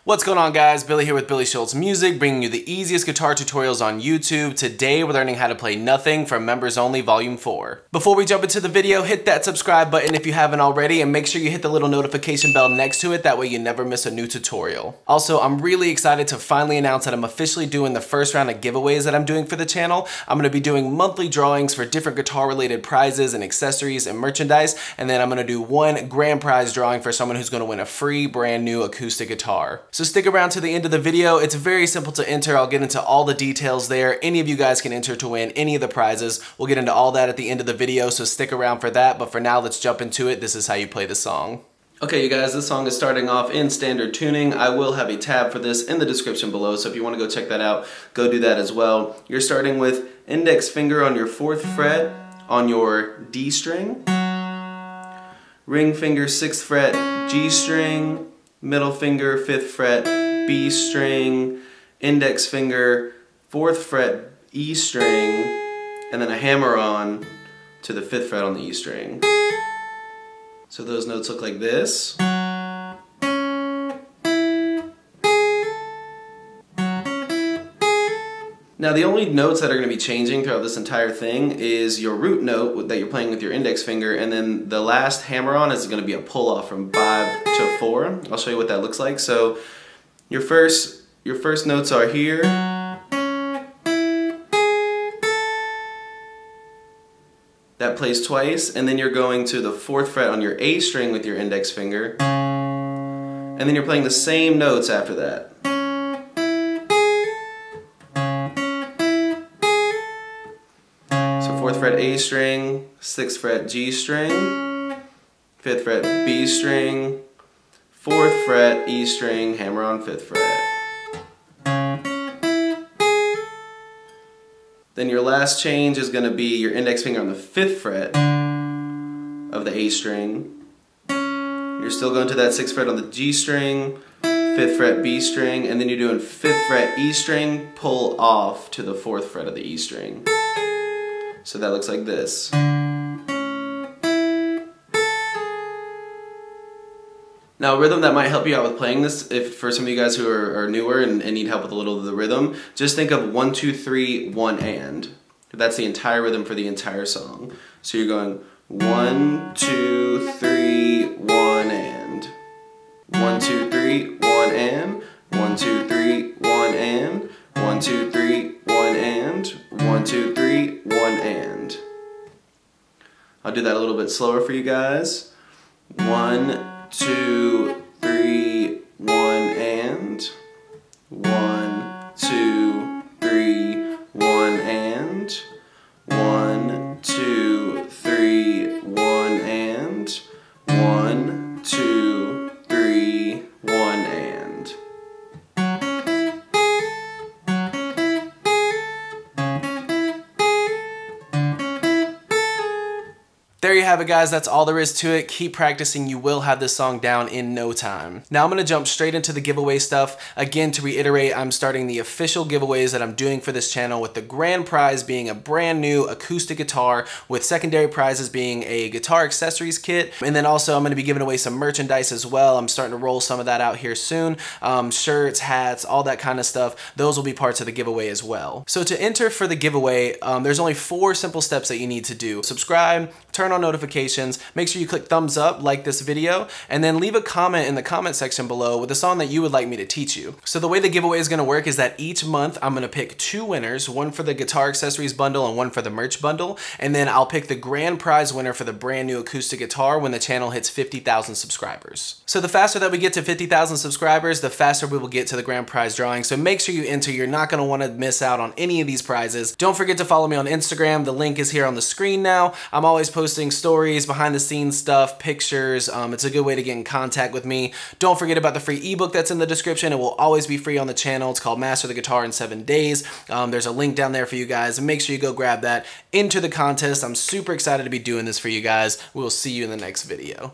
What's going on, guys? Billy here with billyshultzmusic, bringing you the easiest guitar tutorials on YouTube. Today we're learning how to play Nothing from Members Only Volume 4. Before we jump into the video, hit that subscribe button if you haven't already, and make sure you hit the little notification bell next to it, that way you never miss a new tutorial. Also, I'm really excited to finally announce that I'm officially doing the first round of giveaways that I'm doing for the channel. I'm going to be doing monthly drawings for different guitar related prizes and accessories and merchandise, and then I'm going to do one grand prize drawing for someone who's going to win a free brand new acoustic guitar. So stick around to the end of the video. It's very simple to enter. I'll get into all the details there. Any of you guys can enter to win any of the prizes. We'll get into all that at the end of the video, so stick around for that. But for now, let's jump into it. This is how you play the song. Okay, you guys, this song is starting off in standard tuning. I will have a tab for this in the description below, so if you want to go check that out, go do that as well. You're starting with index finger on your 4th fret on your D string, ring finger 6th fret G string, middle finger 5th fret B string, index finger 4th fret E string, and then a hammer on to the 5th fret on the E string. So those notes look like this. Now the only notes that are going to be changing throughout this entire thing is your root note that you're playing with your index finger, and then the last hammer on is going to be a pull off from 5 to 4. I'll show you what that looks like. So your first notes are here. That plays twice, and then you're going to the 4th fret on your A string with your index finger, and then you're playing the same notes after that. So 4th fret A string, 6th fret G string, 5th fret B string, 4th fret E string, hammer on 5th fret. Then your last change is going to be your index finger on the 5th fret of the A string. You're still going to that 6th fret on the G string, 5th fret B string, and then you're doing 5th fret E string, pull off to the 4th fret of the E string. So that looks like this. Now, a rhythm that might help you out with playing this, if for some of you guys who are newer and need help with a little of the rhythm, just think of 1, 2, 3, 1, and. That's the entire rhythm for the entire song. So you're going 1, 2, 3, 1, and. 1, 2, 3, 1, and. 1, 2, 3, 1, and. 1, 2, 3, 1, and. 1, 2, 3, 1, and. I'll do that a little bit slower for you guys. 1, 2, 3, 1, and. 1, 2, 3, 1, and. 1, 2, 3, 1, and. 1, 2, 3, 1, and. There you have it, guys. That's all there is to it. Keep practicing. You will have this song down in no time. Now I'm going to jump straight into the giveaway stuff. Again, to reiterate, I'm starting the official giveaways that I'm doing for this channel, with the grand prize being a brand new acoustic guitar, with secondary prizes being a guitar accessories kit. And then also I'm going to be giving away some merchandise as well. I'm starting to roll some of that out here soon. Shirts, hats, all that kind of stuff. Those will be parts of the giveaway as well. So to enter for the giveaway, there's only 4 simple steps that you need to do. Subscribe, turn on notifications, make sure you click thumbs up, like this video, and then leave a comment in the comment section below with a song that you would like me to teach you. So the way the giveaway is going to work is that each month I'm going to pick 2 winners, one for the guitar accessories bundle and one for the merch bundle, and then I'll pick the grand prize winner for the brand new acoustic guitar when the channel hits 50,000 subscribers. So the faster that we get to 50,000 subscribers, the faster we will get to the grand prize drawing. So make sure you enter. You're not going to want to miss out on any of these prizes. Don't forget to follow me on Instagram. The link is here on the screen now. I'm always posting stories, behind the scenes stuff, pictures. It's a good way to get in contact with me. Don't forget about the free ebook that's in the description. It will always be free on the channel. It's called Master the Guitar in 7 Days. There's a link down there for you guys, and make sure you go grab that. Enter the contest. I'm super excited to be doing this for you guys. We'll see you in the next video.